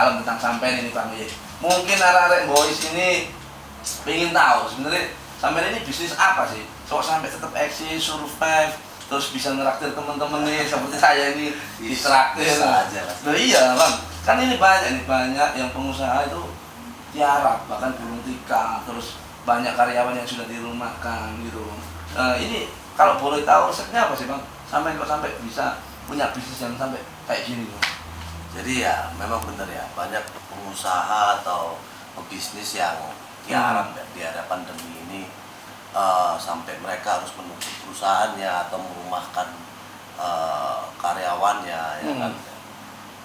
dalam tentang sampean ini Bang Ye. Mungkin arek-arek boys ini pengen tahu sebenarnya sampean ini bisnis apa sih? Kok sampai tetap eksis, survive, terus bisa ngeraktir teman-teman nih seperti saya ini ditraktir. Bisa aja lah. Nah, iya Bang, kan ini banyak yang pengusaha itu tiarap bahkan gulung tikar, terus banyak karyawan yang sudah dirumahkan gitu. Ini kalau boleh tahu resepnya apa sih Bang? Sampai kok sampai bisa punya bisnis yang sampai kayak gini Bang? Jadi ya memang benar ya, banyak pengusaha atau pebisnis yang tiarap ya, di era pandemi ini sampai mereka harus menutup perusahaannya atau merumahkan karyawannya ya kan.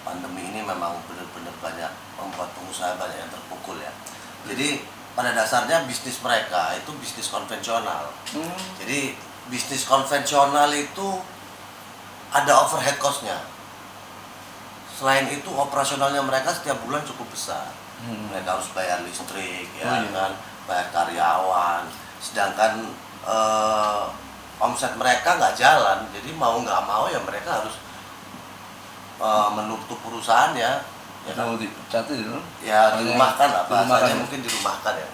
Pandemi ini memang benar-benar banyak membuat pengusaha banyak yang terpukul ya. Jadi pada dasarnya bisnis mereka itu bisnis konvensional. Jadi bisnis konvensional itu ada overhead cost-nya. Selain itu operasionalnya mereka setiap bulan cukup besar. Mereka harus bayar listrik, ya kan, bayar karyawan. Sedangkan omset mereka nggak jalan, jadi mau nggak mau ya mereka harus menutup perusahaannya. Ya kan? Dipecat itu? Ya dirumahkan lah, bahasanya mungkin dirumahkan ya.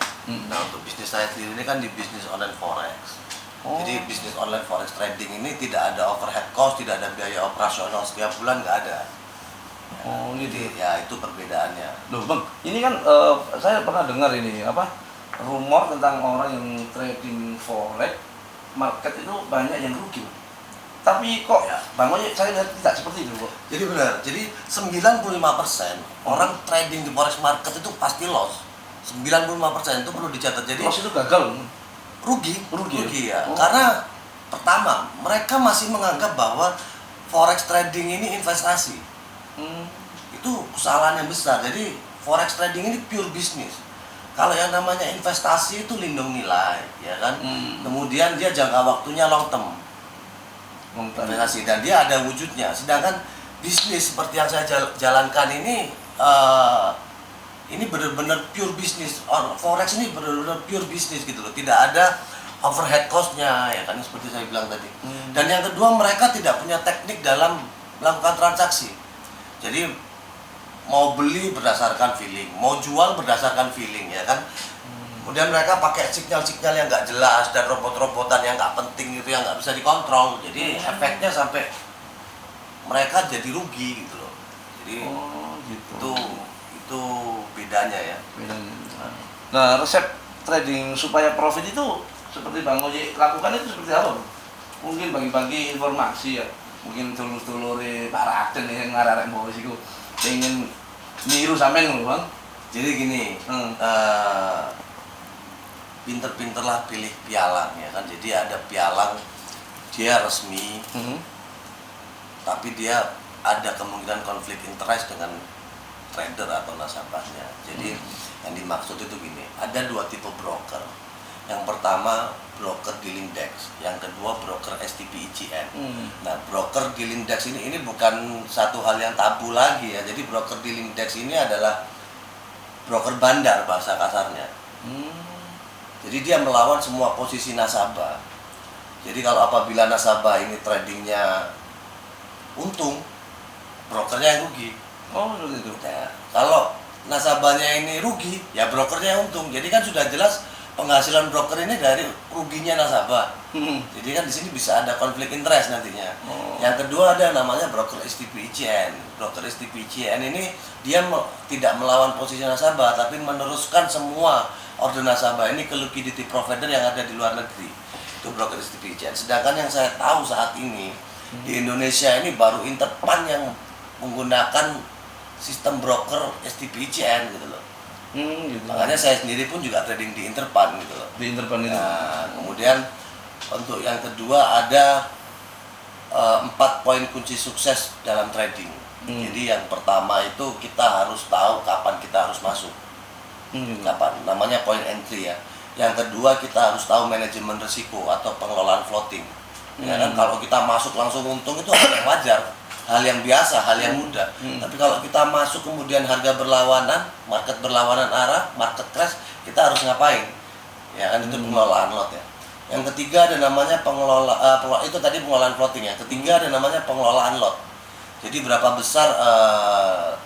Nah untuk bisnis saya sendiri ini kan di bisnis online forex. Jadi bisnis online forex trading ini tidak ada overhead cost, tidak ada biaya operasional setiap bulan, nggak ada. Jadi ya itu perbedaannya. Loh Bang, ini kan saya pernah dengar ini rumor tentang orang yang trading forex market itu banyak yang rugi Bang. Tapi kok ya Bang Oye saya lihat tidak seperti itu kok. Jadi benar, jadi 95% orang trading di forex market itu pasti loss. 95% itu perlu dicatat. Jadi loss itu gagal. Rugi ya. Karena pertama, mereka masih menganggap bahwa forex trading ini investasi. Itu kesalahan yang besar. Jadi forex trading ini pure bisnis. Kalau yang namanya investasi itu lindung nilai, ya kan. Kemudian dia jangka waktunya long term investasi dan dia ada wujudnya. Sedangkan bisnis seperti yang saya jalankan ini benar-benar pure bisnis. Forex ini benar-benar pure bisnis gitu loh. Tidak ada overhead cost-nya, ya kan, seperti saya bilang tadi. Dan yang kedua, mereka tidak punya teknik dalam melakukan transaksi. Jadi mau beli berdasarkan feeling, mau jual berdasarkan feeling, ya kan. Kemudian mereka pakai signal-signal yang nggak jelas dan robot-robotan yang nggak penting gitu, yang nggak bisa dikontrol. Jadi efeknya sampai mereka jadi rugi gitu loh. Jadi itu bedanya ya. Nah resep trading supaya profit itu seperti Bang Oye lakukan itu seperti apa? Mungkin bagi-bagi informasi ya. Mungkin dulur-dulure para agen yang ngarep bos iku pengen niru sampean lho Bang. Jadi gini, pinter-pinterlah pilih pialang ya kan. Jadi ada pialang dia resmi, tapi dia ada kemungkinan konflik interest dengan trader atau nasabahnya. Jadi yang dimaksud itu gini, ada dua tipe broker. Yang pertama broker dealing desk, yang kedua broker STP ICN. Nah broker dealing desk ini bukan satu hal yang tabu lagi ya. Jadi broker dealing desk ini adalah broker bandar bahasa kasarnya. Jadi dia melawan semua posisi nasabah. Jadi kalau apabila nasabah ini tradingnya untung, brokernya yang rugi. Seperti itu. Nah, kalau nasabahnya ini rugi, ya brokernya yang untung. Jadi kan sudah jelas penghasilan broker ini dari ruginya nasabah. Jadi kan di sini bisa ada konflik interest nantinya. Yang kedua ada namanya broker STP ICN. Broker STP ICN ini dia tidak melawan posisi nasabah, tapi meneruskan semua order nasabah ini ke liquidity provider yang ada di luar negeri. Itu broker STP ICN. Sedangkan yang saya tahu saat ini di Indonesia ini baru Interpan yang menggunakan sistem broker STP ICN gitu loh. Gitu. Makanya saya sendiri pun juga trading di Interpan gitu loh. Di Interpan itu. Nah, kemudian untuk yang kedua ada 4 poin kunci sukses dalam trading. Jadi yang pertama itu kita harus tahu kapan kita harus masuk. Kapan? Namanya point entry ya. Yang kedua kita harus tahu manajemen risiko atau pengelolaan floating. Ya kan kalau kita masuk langsung untung itu hal yang wajar, hal yang biasa, hal yang mudah. Tapi kalau kita masuk kemudian harga berlawanan, market berlawanan arah, market crash, kita harus ngapain? Ya kan itu pengelolaan lot ya. Yang ketiga ada namanya itu tadi pengelolaan floating ya. Ketiga ada namanya pengelolaan lot. Jadi berapa besar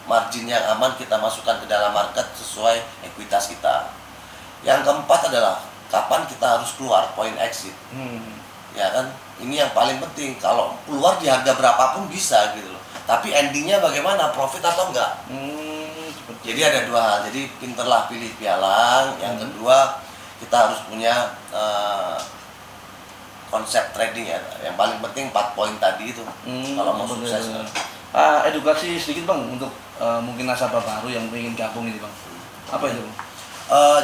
margin yang aman kita masukkan ke dalam market sesuai ekuitas kita. Yang keempat adalah kapan kita harus keluar, point exit. Ya kan, ini yang paling penting. Kalau keluar di harga berapapun bisa gitu loh. Tapi endingnya bagaimana, profit atau enggak? Jadi ada dua hal. Jadi pinterlah pilih pialang. Yang kedua, kita harus punya konsep trading ya. Yang paling penting 4 poin tadi itu. Kalau mau sukses. Edukasi sedikit Bang untuk mungkin nasabah baru yang ingin gabung ini Bang. Apa itu?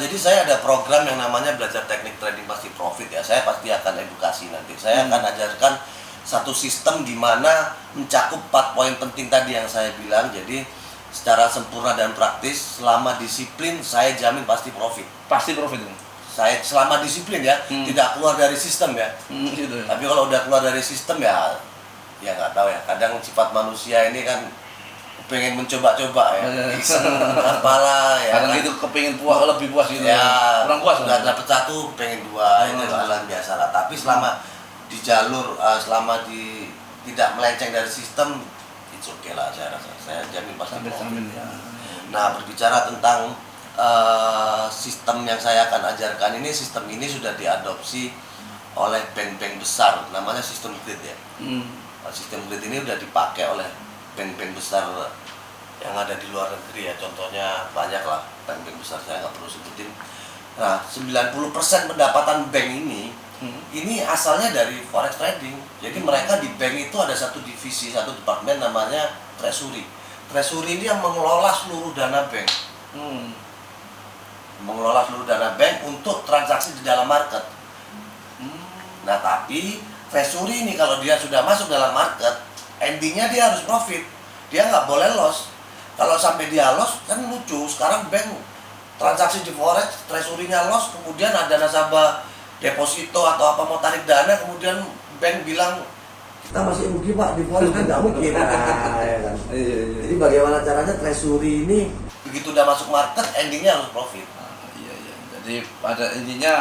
Jadi saya ada program yang namanya belajar teknik trading pasti profit ya. Saya pasti akan edukasi nanti. Saya akan ajarkan satu sistem di mana mencakup 4 poin penting tadi yang saya bilang. Jadi secara sempurna dan praktis, selama disiplin saya jamin pasti profit. Pasti profit Bang. Saya selama disiplin ya, tidak keluar dari sistem ya. Gitu ya. Tapi kalau udah keluar dari sistem ya nggak tahu ya. Kadang sifat manusia ini kan pengen mencoba-coba ya, iseng apalah ya. Kadang kan. itu kepingin puas, lebih puas gitu. Ya, kurang puas. nggak dapet satu, pengen dua, itu hal biasa lah. Tapi selama di jalur, selama tidak melenceng dari sistem, it's okay lah saya rasa. Saya jamin pasti profit. Ya. Nah, berbicara tentang sistem yang saya akan ajarkan ini, sistem ini sudah diadopsi oleh bank-bank besar, namanya sistem grid ya. Sistem grid ini sudah dipakai oleh bank-bank besar yang ada di luar negeri ya. Contohnya banyak lah bank-bank besar, saya nggak perlu sebutin. Nah, 90% pendapatan bank ini asalnya dari forex trading. Jadi mereka di bank itu ada satu divisi, satu departemen namanya treasury. Treasury ini yang mengelola seluruh dana bank. Mengelola seluruh dana bank untuk transaksi di dalam market. Nah, tapi treasury ini kalau dia sudah masuk dalam market, endingnya dia harus profit. Dia nggak boleh loss. Kalau sampai dia loss, kan lucu. Sekarang bank transaksi di forex, treasury-nya loss, kemudian ada nasabah deposito atau apa mau tarik dana, kemudian bank bilang kita masih rugi pak di forex, kan nggak mungkin. Ya kan? Jadi bagaimana caranya treasury ini begitu udah masuk market, endingnya harus profit. Jadi pada intinya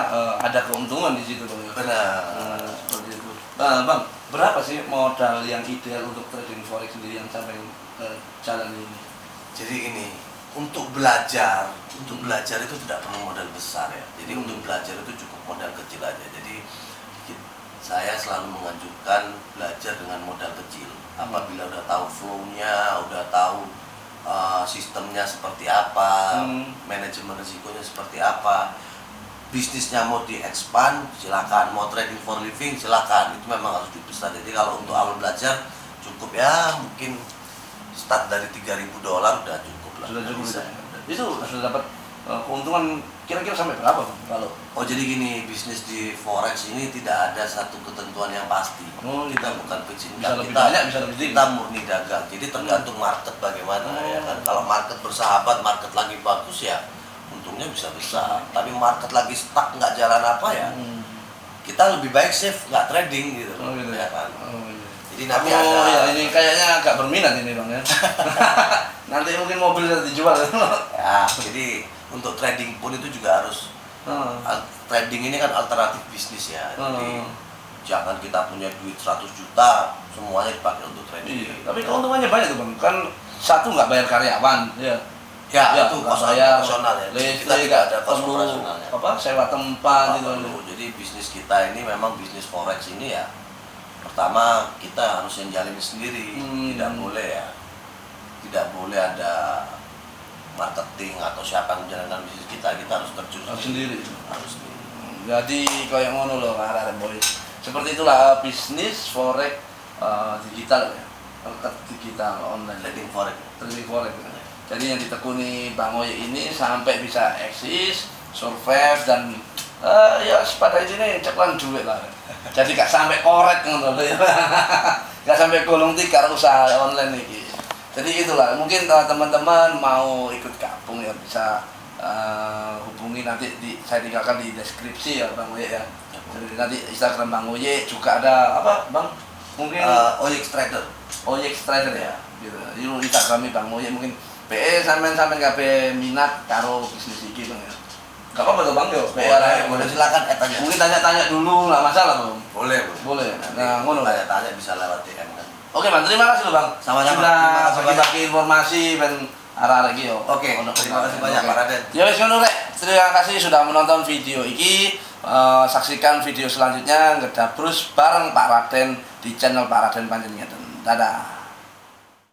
ada keuntungan di situ Bang. Benar. Seperti itu. Bang, berapa sih modal yang ideal untuk trading forex sendiri yang sampai jalan ini? Jadi ini untuk belajar itu tidak perlu modal besar ya. Jadi untuk belajar itu cukup modal kecil aja. Jadi saya selalu menganjurkan belajar dengan modal kecil. Apabila udah tahu flow-nya, udah tahu sistemnya seperti apa, manajemen risikonya seperti apa, bisnisnya mau di-expand, silakan. Mau trading for living, silakan. Itu memang harus dibesar. Jadi kalau untuk awal belajar cukup ya mungkin start dari $3.000 udah cukup lah. Sudah cukup. Bisa. Itu sudah dapat keuntungan kira-kira sampai berapa Bang? Kalau jadi gini, bisnis di forex ini tidak ada satu ketentuan yang pasti. Kita bukan fixed bisa income, lebih banyak, bisa lebih tinggi. kita murni dagang. Jadi tergantung market bagaimana ya kan. Kalau market bersahabat, market lagi bagus ya untungnya bisa besar. Tapi market lagi stuck nggak jalan apa ya, kita lebih baik safe nggak trading gitu. Gitu. Ya kan. Iya. Jadi nanti ya, ini kayaknya agak berminat ini Bang ya. Nanti mungkin mobil bisa dijual. Ya, jadi untuk trading pun itu juga harus trading ini kan alternatif bisnis ya. Jadi jangan kita punya duit 100 juta semuanya dipakai untuk trading. Iya, tapi keuntungannya banyak tuh Bang. Kan satu nggak bayar karyawan, ya. Ya, itu nggak kos bayar operasional ya. Kita listrik, tidak ada kos perlu operasionalnya. sewa tempat gitu. Jadi bisnis kita ini memang bisnis forex ini ya. Pertama kita harus yang jalin sendiri, tidak boleh ya. Tidak boleh ada marketing atau siapa yang menjalankan bisnis kita harus terjun sendiri. Harus sendiri. Jadi kayak ngono loh arek boy. Seperti itulah bisnis forex digital ya. Market digital online Trading forex. Trading forex. Jadi yang ditekuni Bang Oye ini sampai bisa eksis, survive dan ya pada sini ceplan duit lah. Jadi gak sampai korek ngono lho ya. Gak sampai golong tikar usaha online ini. Jadi itulah, mungkin teman-teman mau ikut gabung ya bisa hubungi nanti saya tinggalkan di deskripsi ya Bang Oye ya. Jadi nanti Instagram Bang Oye juga ada apa Bang? Mungkin OYX Trader. OYX Trader ya. Gitu. Itu Instagramnya Bang Oye mungkin sampean kabeh minat karo bisnis iki Bang ya. Gak apa-apa tuh Bang yo. Boleh silakan tanya. Mungkin tanya-tanya dulu, nggak masalah Bang. Boleh. Nah, ngono. Tanya-tanya bisa lewat DM kan. Oke Bang, terima kasih loh Bang. Sama-sama. Sudah Terima kasih bagi-bagi informasi dan arah-arah iki yo. Oke, terima kasih banyak Pak Raden. Ya wis ngono rek. Terima kasih sudah menonton video iki. Saksikan video selanjutnya Ngedabrus bareng Pak Raden di channel Pak Raden Panjenengan. Dadah.